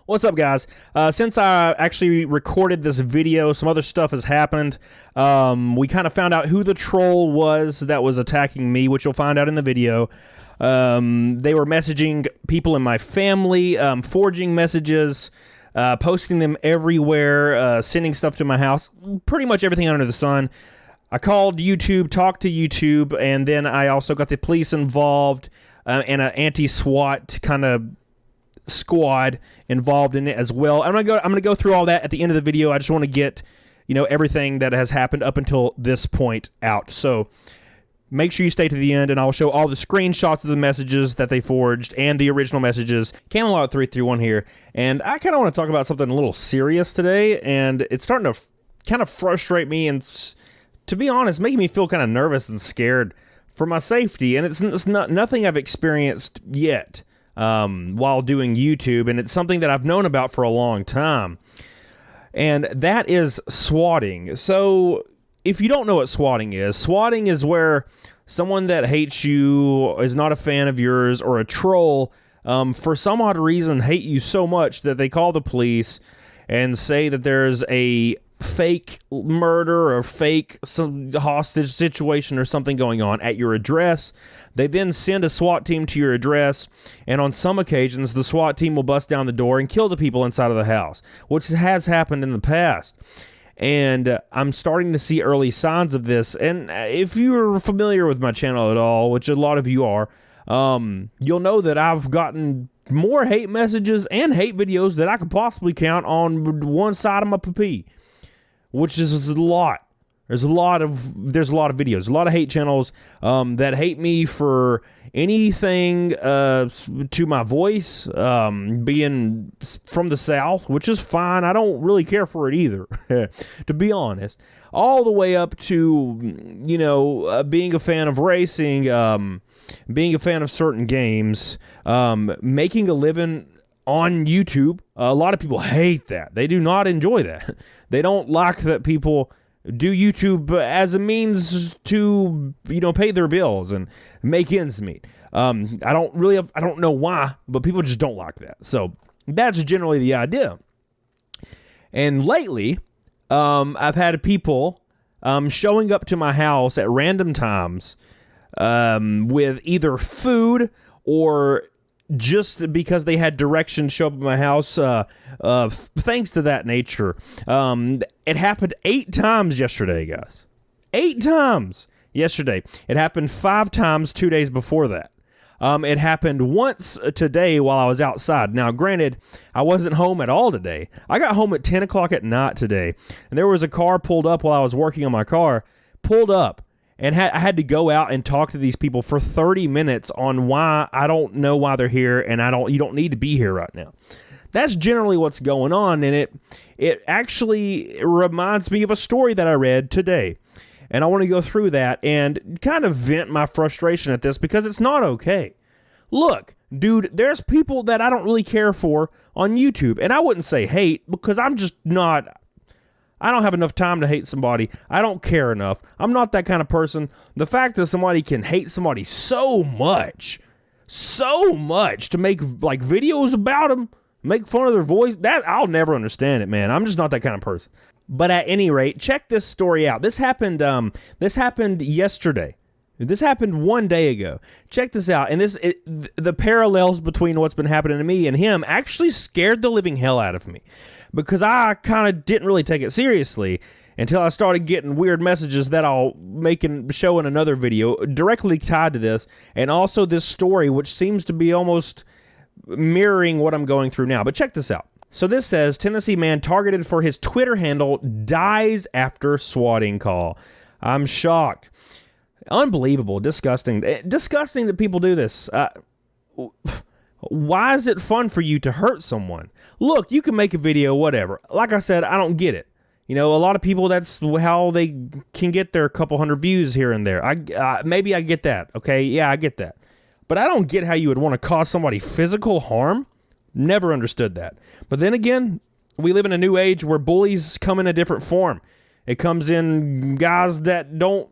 What's up, guys? Since I actually recorded this video, some other stuff has happened. We kind of found out who the troll was that was attacking me, which you'll find out in the video. They were messaging people in my family, forging messages, posting them everywhere, sending stuff to my house, pretty much everything under the sun. I called YouTube, talked to YouTube, and then I also got the police involved and an anti-SWAT kind of squad involved in it as well. I'm gonna go through all that at the end of the video. I just want to get, everything that has happened up until this point out. So make sure you stay to the end, and I'll show all the screenshots of the messages that they forged and the original messages. Camelot 331 here, and I kind of want to talk about something a little serious today, and it's starting to kind of frustrate me, and to be honest, making me feel kind of nervous and scared for my safety. And it's not nothing I've experienced yet while doing YouTube, and it's something that I've known about for a long time, and that is swatting. So if you don't know what swatting is where someone that hates you, is not a fan of yours, or a troll, for some odd reason hate you so much that they call the police and say that there's a fake murder or fake hostage situation or something going on at your address. They then send a SWAT team to your address, and on some occasions the SWAT team will bust down the door and kill the people inside of the house, which has happened in the past. And I'm starting to see early signs of this. And if you're familiar with my channel at all, which a lot of you are, you'll know that I've gotten more hate messages and hate videos that I could possibly count on one side of my pee, which is a lot. There's a lot of videos, a lot of hate channels that hate me for anything to my voice, being from the South, which is fine. I don't really care for it either, to be honest. All the way up to, being a fan of racing, being a fan of certain games, making a living on YouTube. A lot of people hate that. They do not enjoy that. They don't like that people do YouTube as a means to, pay their bills and make ends meet. I don't know why, but people just don't like that. So that's generally the idea. And lately, I've had people showing up to my house at random times with either food or just because they had directions show up at my house, thanks to that nature. It happened 8 times yesterday, guys. 8 times yesterday. It happened 5 times 2 days before that. It happened once today while I was outside. Now, granted, I wasn't home at all today. I got home at 10 o'clock at night today, and there was a car pulled up while I was working on my car, pulled up. And I had to go out and talk to these people for 30 minutes on why I don't know why they're here, and you don't need to be here right now. That's generally what's going on, and it actually reminds me of a story that I read today. And I want to go through that and kind of vent my frustration at this because it's not okay. Look, dude, there's people that I don't really care for on YouTube, and I wouldn't say hate because I'm just not... I don't have enough time to hate somebody. I don't care enough. I'm not that kind of person. The fact that somebody can hate somebody so much to make like videos about them, make fun of their voice, that I'll never understand it, man. I'm just not that kind of person. But at any rate, check this story out. This happened yesterday. This happened 1 day ago. Check this out. And the parallels between what's been happening to me and him actually scared the living hell out of me. Because I kind of didn't really take it seriously until I started getting weird messages that I'll show in another video directly tied to this, and also this story, which seems to be almost mirroring what I'm going through now. But check this out. So this says, Tennessee man targeted for his Twitter handle dies after swatting call. I'm shocked. Unbelievable. Disgusting. Disgusting that people do this. Why is it fun for you to hurt someone? Look, you can make a video, whatever. Like I said, I don't get it. A lot of people, that's how they can get their couple hundred views here and there. Maybe I get that, okay? Yeah, I get that. But I don't get how you would want to cause somebody physical harm. Never understood that. But then again, we live in a new age where bullies come in a different form. It comes in guys that don't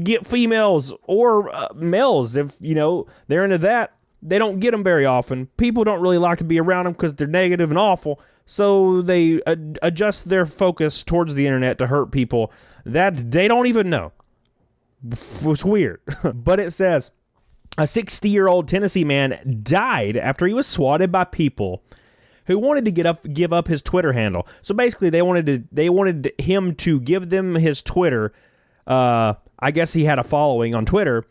get females or males. If, they're into that, they don't get them very often. People don't really like to be around them because they're negative and awful. So they adjust their focus towards the internet to hurt people that they don't even know. It's weird. But it says, a 60-year-old Tennessee man died after he was swatted by people who wanted to give up his Twitter handle. So basically, they wanted him to give them his Twitter. I guess he had a following on Twitter,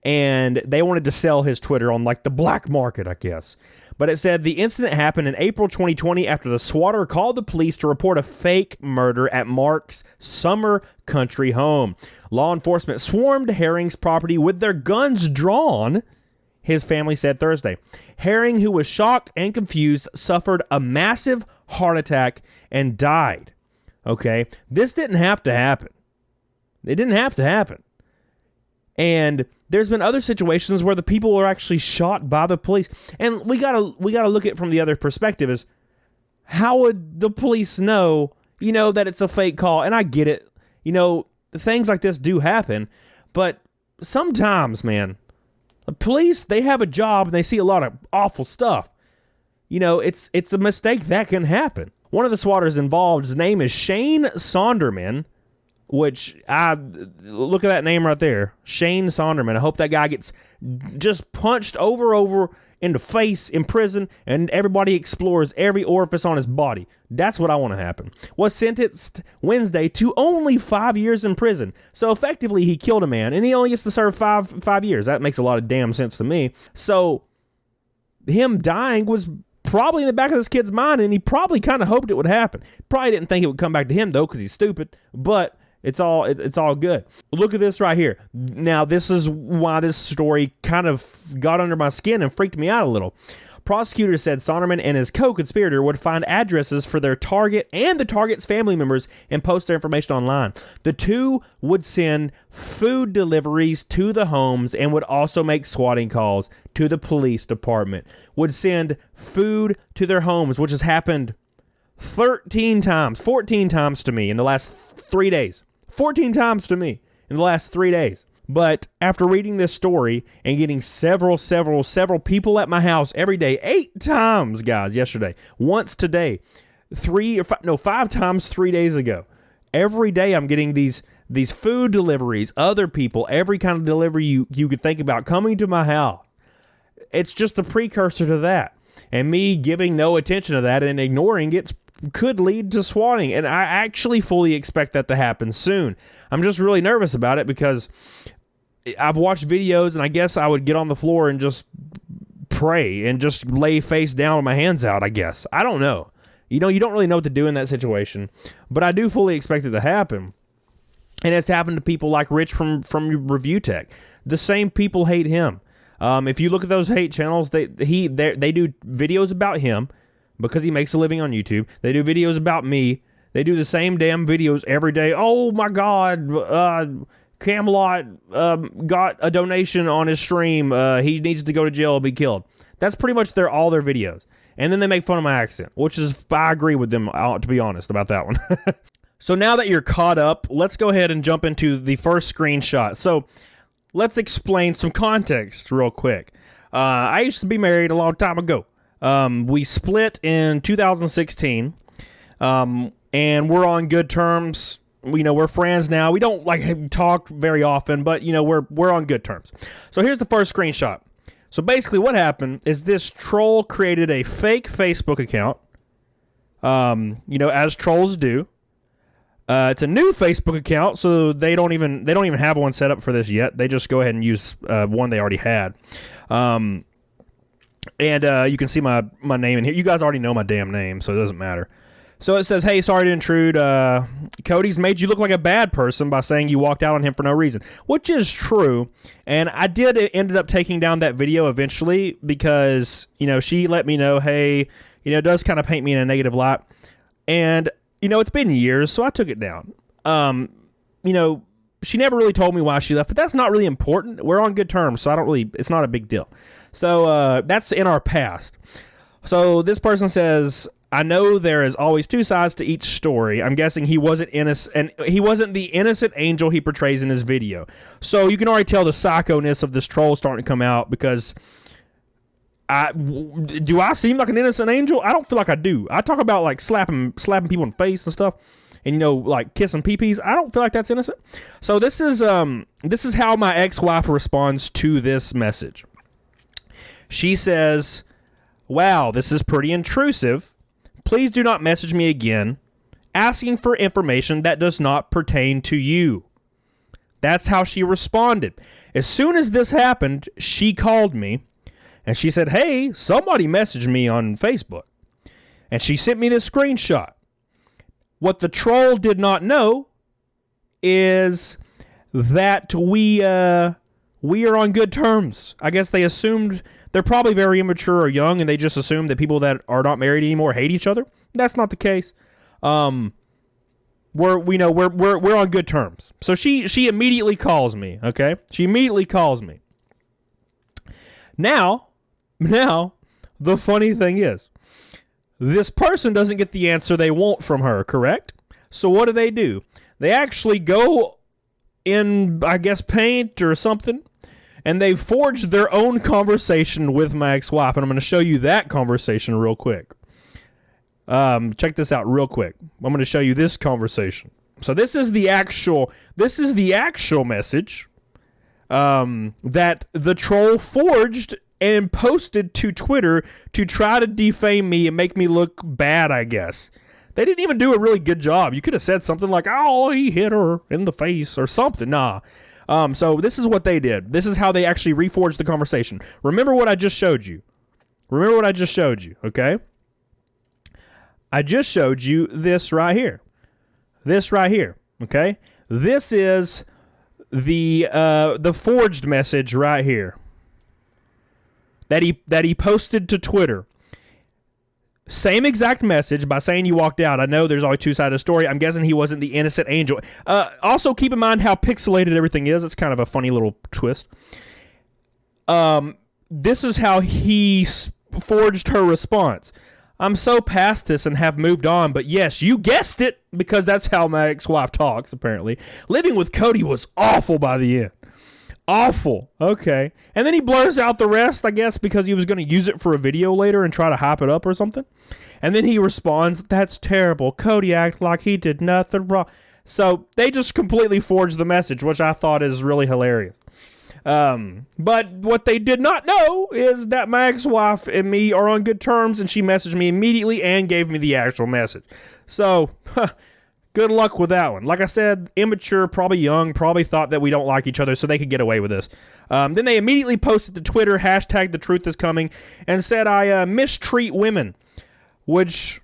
and they wanted to sell his Twitter on like the black market, I guess. But it said the incident happened in April 2020 after the swatter called the police to report a fake murder at Mark's summer country home. Law enforcement swarmed Herring's property with their guns drawn, his family said Thursday. Herring, who was shocked and confused, suffered a massive heart attack and died. Okay, this didn't have to happen. It didn't have to happen. And there's been other situations where the people are actually shot by the police. And we gotta look at it from the other perspective is, how would the police know, that it's a fake call? And I get it. Things like this do happen. But sometimes, man, the police, they have a job and they see a lot of awful stuff. It's a mistake that can happen. One of the swatters involved, his name is Shane Sonderman, which I look at that name right there, Shane Sonderman. I hope that guy gets just punched over in the face in prison, and everybody explores every orifice on his body. That's what I want to happen. Was sentenced Wednesday to only 5 years in prison. So effectively, he killed a man, and he only gets to serve five years. That makes a lot of damn sense to me. So him dying was probably in the back of this kid's mind, and he probably kind of hoped it would happen. Probably didn't think it would come back to him though, because he's stupid. But it's all good. Look at this right here. Now, this is why this story kind of got under my skin and freaked me out a little. Prosecutors said Sonderman and his co-conspirator would find addresses for their target and the target's family members and post their information online. The two would send food deliveries to the homes and would also make swatting calls to the police department. Would send food to their homes, which has happened 14 times to me in the last 3 days. 14 times to me in the last 3 days. But after reading this story and getting several people at my house every day, 8 times, guys, yesterday, once today, 5 times 3 days ago. Every day I'm getting these food deliveries, other people, every kind of delivery you could think about coming to my house. It's just a precursor to that. And me giving no attention to that and ignoring it could lead to swatting, and I actually fully expect that to happen soon. I'm just really nervous about it because I've watched videos, and I guess I would get on the floor and just pray and just lay face down with my hands out, I guess. I don't know. You don't really know what to do in that situation, but I do fully expect it to happen. And it's happened to people like Rich from Review Tech. The same people hate him. If you look at those hate channels, they do videos about him, because he makes a living on YouTube. They do videos about me. They do the same damn videos every day. Oh my God, Camelot got a donation on his stream. He needs to go to jail or be killed. That's pretty much all their videos. And then they make fun of my accent, which is, I agree with them, to be honest, about that one. So now that you're caught up, let's go ahead and jump into the first screenshot. So let's explain some context real quick. I used to be married a long time ago. We split in 2016, and we're on good terms. We're friends now. We don't talk very often, but we're on good terms. So here's the first screenshot. So basically what happened is this troll created a fake Facebook account, as trolls do. It's a new Facebook account, so they don't even have one set up for this yet. They just go ahead and use one they already had. And you can see my name in here. You guys already know my damn name, so it doesn't matter. So it says, hey, sorry to intrude. Cody's made you look like a bad person by saying you walked out on him for no reason, which is true. And I ended up taking down that video eventually because, she let me know, hey, it does kind of paint me in a negative light. And, it's been years, so I took it down. She never really told me why she left, but that's not really important. We're on good terms, so it's not a big deal. So that's in our past. So this person says, I know there is always two sides to each story. I'm guessing he wasn't innocent, and he wasn't the innocent angel he portrays in his video. So you can already tell the psycho-ness of this troll starting to come out because Do I seem like an innocent angel? I don't feel like I do. I talk about like slapping people in the face and stuff, and like kissing pee-pees. I don't feel like that's innocent. So this is how my ex-wife responds to this message. She says, "Wow, this is pretty intrusive. Please do not message me again, asking for information that does not pertain to you." That's how she responded. As soon as this happened, she called me. And she said, "Hey, somebody messaged me on Facebook." And she sent me this screenshot. What the troll did not know is that we are on good terms. I guess they assumed they're probably very immature or young, and they just assume that people that are not married anymore hate each other. That's not the case. We're on good terms. So she immediately calls me. Okay, she immediately calls me. Now, the funny thing is, this person doesn't get the answer they want from her, correct? So what do? They actually go in, I guess, Paint or something, and they forged their own conversation with my ex-wife, and I'm going to show you that conversation real quick. Check this out real quick. I'm going to show you this conversation. So this is the actual message that the troll forged and posted to Twitter to try to defame me and make me look bad, I guess. They didn't even do a really good job. You could have said something like, "Oh, he hit her in the face," or something. Nah. So this is what they did. This is how they actually reforged the conversation. Remember what I just showed you. Okay? I just showed you this right here. Okay? This is the forged message right here that he posted to Twitter. Same exact message by saying you walked out. I know there's always two sides of the story. I'm guessing he wasn't the innocent angel. Also, keep in mind how pixelated everything is. It's kind of a funny little twist. This is how he forged her response. "I'm so past this and have moved on, but yes, you guessed it," because that's how my ex-wife talks, apparently. "Living with Cody was awful by the end." Awful. Okay. And then he blurs out the rest, I guess, because he was going to use it for a video later and try to hype it up or something. And then he responds, "That's terrible. Cody acted like he did nothing wrong." So they just completely forged the message, which I thought is really hilarious. But what they did not know is that my ex-wife and me are on good terms, and she messaged me immediately and gave me the actual message. So, good luck with that one. Like I said, immature, probably young, probably thought that we don't like each other, so they could get away with this. Then they immediately posted to Twitter, hashtag the truth is coming, and said I mistreat women, which...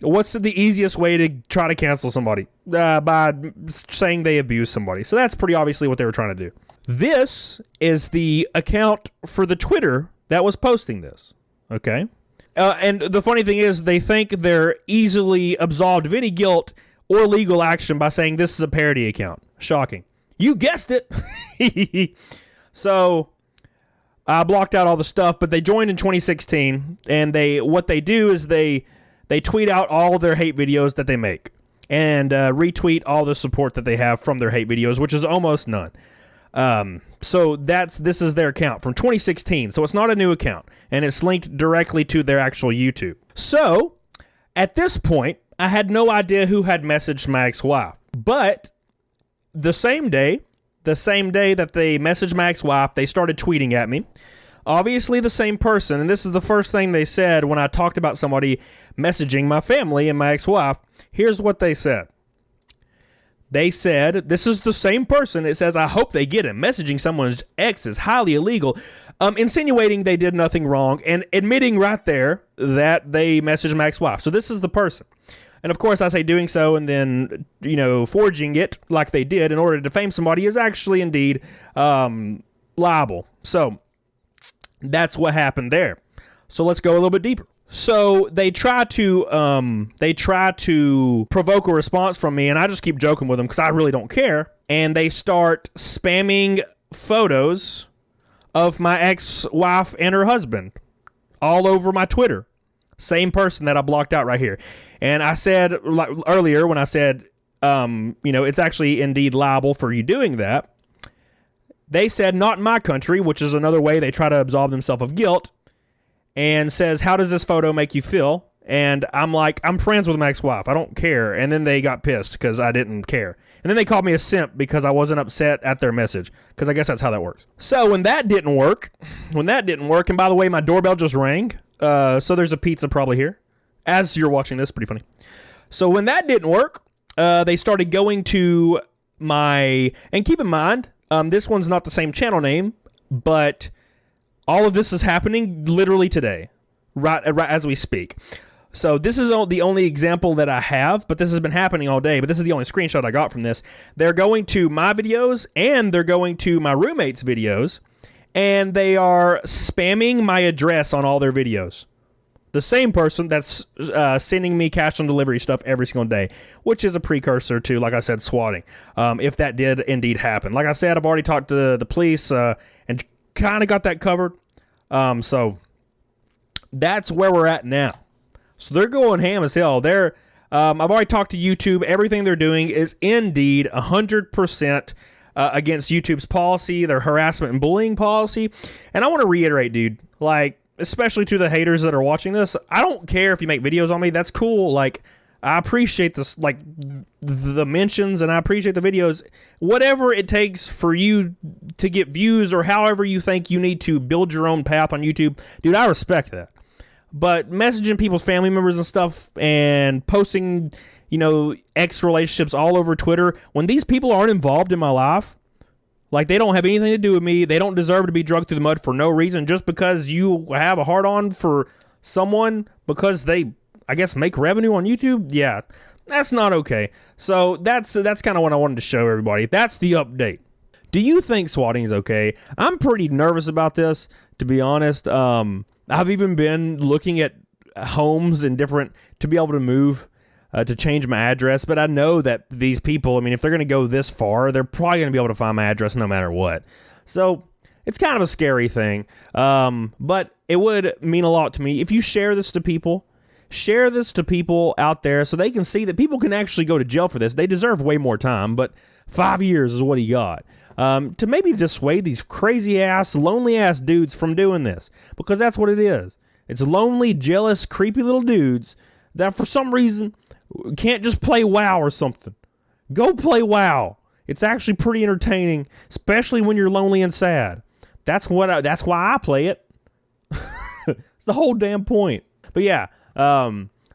What's the easiest way to try to cancel somebody? By saying they abuse somebody. So that's pretty obviously what they were trying to do. This is the account for the Twitter that was posting this. Okay? And the funny thing is, they think they're easily absolved of any guilt or legal action by saying this is a parody account. Shocking. You guessed it. So I blocked out all the stuff, but they joined in 2016, and what they do is they tweet out all their hate videos that they make and retweet all the support that they have from their hate videos, which is almost none. So this is their account from 2016. So it's not a new account, and it's linked directly to their actual YouTube. So at this point, I had no idea who had messaged my ex-wife. But the same day that they messaged my ex-wife, they started tweeting at me. Obviously the same person, and this is the first thing they said when I talked about somebody messaging my family and my ex-wife. Here's what they said. They said, this is the same person. It says, "I hope they get it. Messaging someone's ex is highly illegal," insinuating they did nothing wrong and admitting right there that they messaged my ex-wife. So this is the person. And of course I say doing so and then, forging it like they did in order to defame somebody is actually indeed liable. So that's what happened there. So let's go a little bit deeper. So they try to provoke a response from me, and I just keep joking with them because I really don't care. And they start spamming photos of my ex-wife and her husband all over my Twitter. Same person that I blocked out right here. And I said earlier when I said, it's actually indeed liable for you doing that. They said, "Not in my country," which is another way they try to absolve themselves of guilt. and says, "How does this photo make you feel?" And I'm like, "I'm friends with my ex-wife. I don't care." And then they got pissed because I didn't care. And then they called me a simp because I wasn't upset at their message, because I guess that's how that works. So when that didn't work, and by the way, my doorbell just rang, so there's a pizza probably here. As you're watching this, pretty funny. So when that didn't work, they started going to and keep in mind, this one's not the same channel name, but all of this is happening literally today, right as we speak. So this is the only example that I have, but this has been happening all day, but this is the only screenshot I got from this. They're going to my videos, and they're going to my roommate's videos, and they are spamming my address on all their videos. The same person that's sending me cash on delivery stuff every single day, which is a precursor to, like I said, swatting, if that did indeed happen. Like I said, I've already talked to the police and kind of got that covered. So that's where we're at now. So they're going ham as hell. I've already talked to YouTube. Everything they're doing is indeed 100% against YouTube's policy, their harassment and bullying policy. And I want to reiterate, dude, like, especially to the haters that are watching this, I don't care if you make videos on me. That's cool. Like, I appreciate this, like, the mentions, and I appreciate the videos. Whatever it takes for you to get views, or however you think you need to build your own path on YouTube, dude, I respect that. But messaging people's family members and stuff, and posting, ex relationships all over Twitter, when these people aren't involved in my life, like, they don't have anything to do with me, they don't deserve to be dragged through the mud for no reason, just because you have a hard-on for someone because they, I guess, make revenue on YouTube. Yeah, that's not okay. So that's kind of what I wanted to show everybody. That's the update. Do you think swatting is okay? I'm pretty nervous about this, to be honest. I've even been looking at homes and to be able to move, to change my address, but I know that these people, I mean, if they're going to go this far, they're probably going to be able to find my address no matter what. So it's kind of a scary thing, but it would mean a lot to me if you share this to people. Share this to people out there so they can see that people can actually go to jail for this. They deserve way more time, but 5 years is what he got. To maybe dissuade these crazy-ass, lonely-ass dudes from doing this, because that's what it is. It's lonely, jealous, creepy little dudes that for some reason can't just play WoW or something. Go play WoW. It's actually pretty entertaining, especially when you're lonely and sad. That's why I play it. It's the whole damn point. But yeah,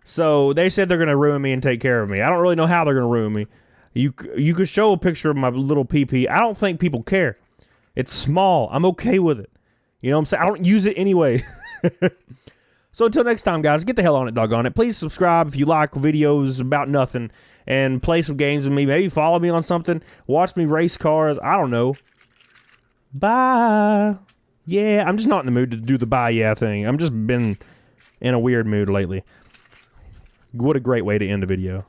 so they said they're going to ruin me and take care of me. I don't really know how they're going to ruin me. You could show a picture of my little PP. I don't think people care. It's small. I'm okay with it. You know what I'm saying? I don't use it anyway. So until next time, guys, get the hell on it, doggone it. Please subscribe if you like videos about nothing, and play some games with me. Maybe follow me on something. Watch me race cars. I don't know. Bye. Yeah, I'm just not in the mood to do the bye yeah thing. I'm just been in a weird mood lately. What a great way to end a video.